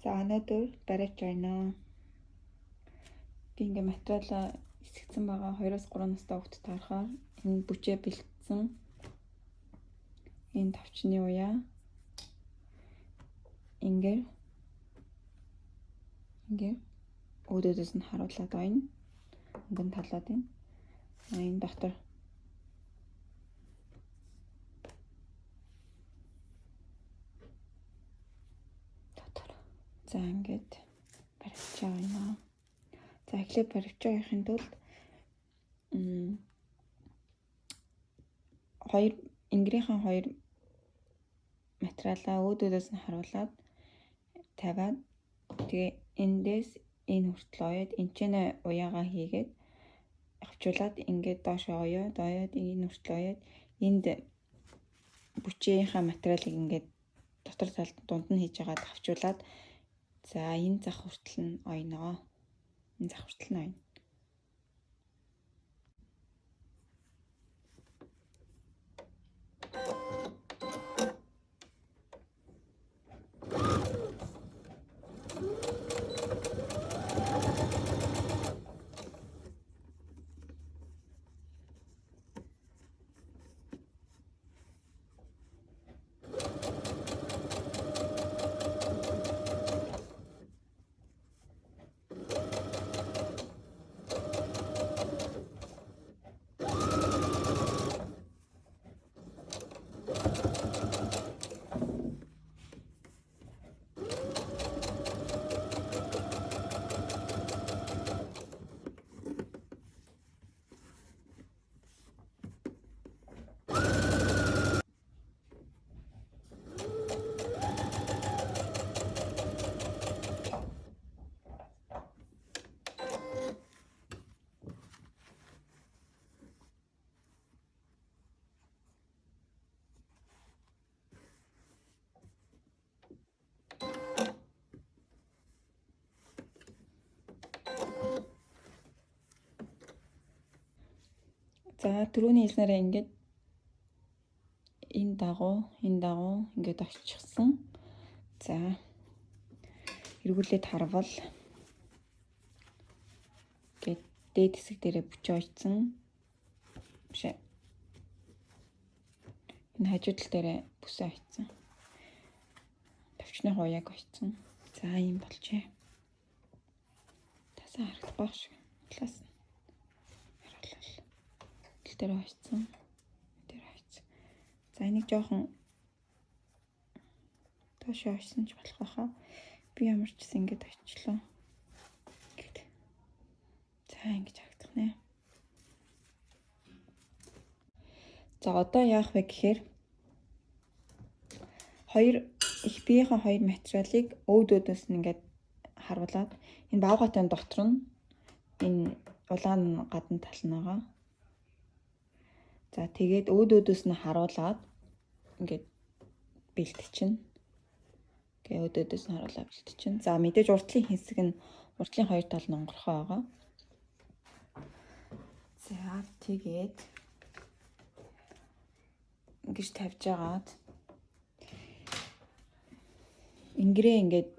За өнөөдөр бариуч байна. Би ингээ материалаа эсгсэн байгаа 2-3 настай хүүхдэд таарахаар энэ бүчээ бэлтсэн. Энэ тавчны уяа. Ингээ өөдөөс нь харуулад байна. Өнгөн талаад байна. Энэ дотор за ингээд баривчаа байна. За эхлээд баривчаа явахын тулд ингирийнхэн хоёр материалаа өөдөөс нь харуулад тавиад тэгээ эндээс энэ хүртэл оёод энэчнэ уяагаа хийгээд авчуулаад ингээд доош оёод энэ хүртэл оёод энд бүчийнхаа материалыг ингээд дотор талд дунд нь хийж агаад авчуулаад за энэ зах хүртэл нь ойноо. Энэ зах хүртэл нь ойно. За түрүүний хэлснээрээ ингээд энэ дагуу ингээд оччихсан. За эргүүлээд харвал ингээд дээд хэсэг дээрээ бүчээ очсон. Бишээ. Энэ хажуу тал дээрээ бүсээ очсон. Тавчны хуяаг очсон. За юм болжээ. Тасаа харагдах байх шиг. Талаас нь харуулвал дээр очсон. За энийг жоохон доош очсон ч болох байхаа. Би ямар ч гэсэн ингэж очлоо. За ингэж харагдах нэ. За одоо яах вэ гэхээр их биеийн хоёр материалыг өөдөөс нь ингээд харуулад энэ баавгатай дотор нь энэ улаан гадна тал нь байгаа. За тэгээд өөдөөс нь харуулад ингээд бэлтчихнэ. Тэгээ өөдөөс нь харуулаад бэлтчихнэ. За мэдээж уртлын хэсэг нь уртлын хоёр тал нь онгорхой байгаа. За тэгээд ингэж тавьж агаад ингирээ ингээд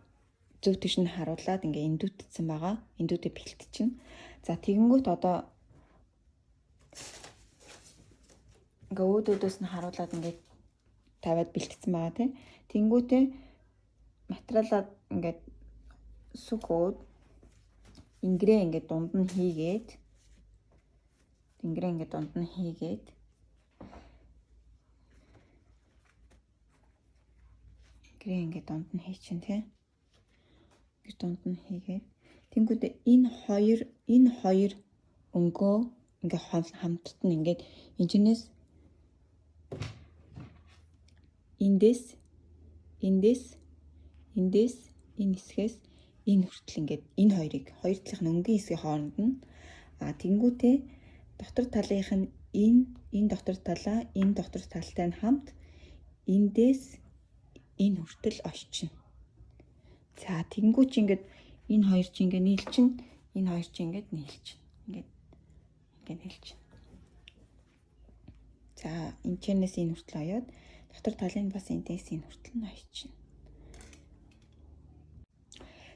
зөв тийш нь харуулад ингээд эндүтцсэн байгаа. Эндүтэ бэлтчихнэ. За тэгэнгүүт одоо ингээ өөдөөс нь харуулад ингээд тавиад бэлтгэсэн байгаа тийм. Тэнгүүтээ материалаа ингээд сүгөөд ингирээ ингээд дунд нь хийгээд хийчин тийм. Ингээд дунд нь хийгээд тэнгүүтээ энэ хоёр өнгөө ингээ хамтд нь ингээд энэчнээс эндээс энэ хэсгээс энэ хүртэл ингээд энэ хоёр талын өнгийн хэсгийн хооронд нь тэнгүүтээ дотор талынх нь энэ дотор талаа энэ дотор талтай нь хамт эндээс энэ хүртэл очино. За тэнгүүч ингээд энэ хоёр чи ингээд нийлчин, энэ хоёр чи ингээд нийлчин. Ингээд нийлчин. За энэчнээс энэ хүртэл оёод дотор талын бас эндээс энэ хүртэл нь очино.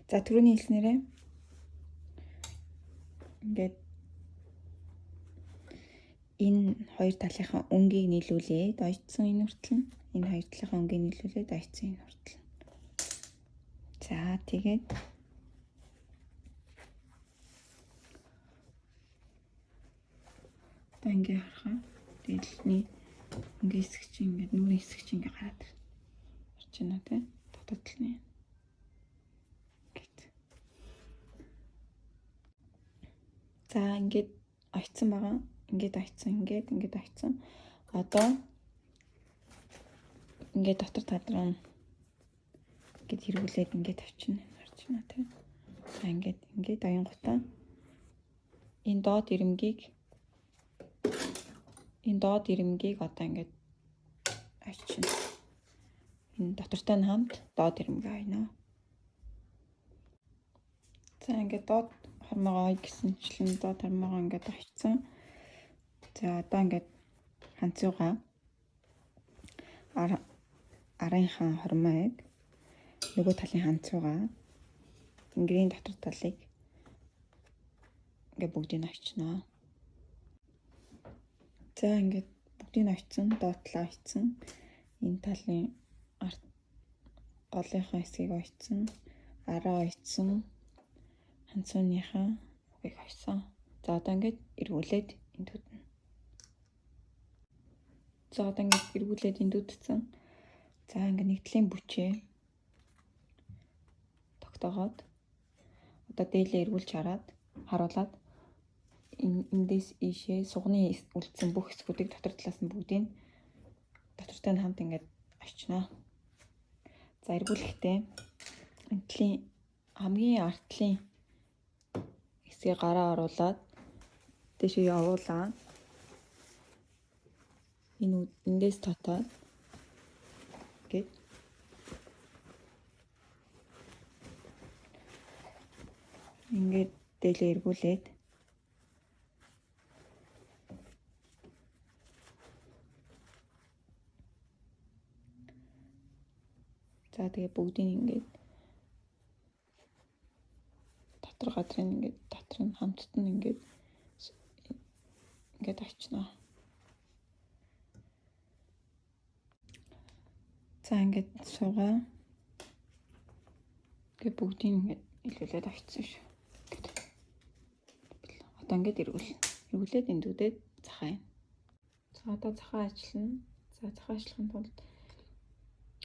За түрүүний хэлснээрээ ингээд энэ хоёр талынхаа өнгийг нийлүүлээд ойцсон энэ хүртэл нь энэ хоёр талынхаа өнгийг нийлүүлээд ойцсон энэ хүртэл. За тэгээд одоо ингээ харахаа дэлхний өнгийн хэсэг чинь ингээд нүрийн хэсэг чинь ингээ гараад ирж байна тий. Дотоод талны. За ингээд ойцсон байгаа. Ингээд ойцсон, ингээд ойцсон. Одоо ингээд дотор тадраа ингээд хэрүүлээд ингээд тавьчихна харж байна тийм. За ингээд аянгуудаа энэ доод ирэмгийг одоо ингээд авчина. Энэ дотортой нь хамт доод ирэмгээ авна. За ингээд доод хормогоо гэсэнчлэн доод хормогоо ингээд авчихсан. За одоо ингээд ханцуугаа арынхаа хормоог нөгөө талын ханцуугаа тэнгэрийн дотор талыг ингээд бүгдийг нь авчнаа. За ингээд бүгдийг нь авчсан, доод талаа авчсан. Энэ талын голынхаа хэсгийг авчсан, араа авчсан, ханцууныхаа үгийг авсан. За одоо ингээд эргүүлээд эндүүднэ. За одоо ингээд эргүүлээд эндүүдсэн. За ингээд нэгдлийн бүчээ тогтоогоод одоо дээлээ эргүүлж харуулад эндээс ийшээ сугны үлдсэн бүх хэсгүүдийг дотор талаас нь бүгдийг дотортой нь хамт ингээд авчнаа. За эргүүлэхдээ энтлийн хамгийн артлын хэсгийг гараа оруулаад дэшээ явуулаад эндээс татаад гээд ингээд дээлээ эргүүлээд за тэгээ бүгдийг ингээд дотор газрын ингээд дотор нь хамтд нь ингээд авчнаа. За ингээд суугаа. Ингээд бүгдийг ингээд илүүлээд авчихсан шүү. Одоо ингээд эргүүлээд эндүүдээ захаана. За одоо захаа ажиллана. За захаа ажиллахын тулд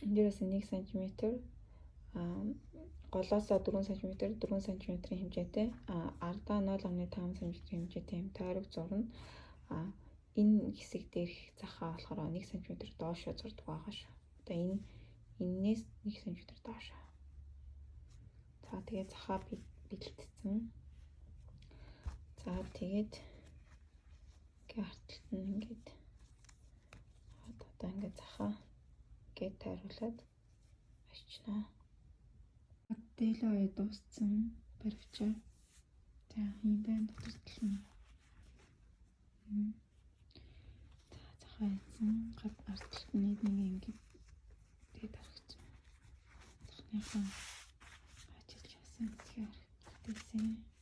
энэ дээрээс 1 см голоосоо 4 см 4 см хэмжээтэй ардаа 0.5 см хэмжээтэй юм тойрог зурна. Энэ хэсэг дээрх захаа болохоор 1 см доошоо зурдаг байгаа шүү. Одоо энээс 1 см доошоо. За тэгээд захаа бэлтгэсэн. За тэгээд гарталт нь ингээд одоо ингээд захаа гээд тайруулаад авчнаа. Дээлээ оё дууссан баривчаа. За юм байна дотор тал нь. За захаа хийсэн гарталт нь нэг ингээд тэгээд харагдсан. Захныхаа ажиллаж яасан тэгэхээр тэгсэн.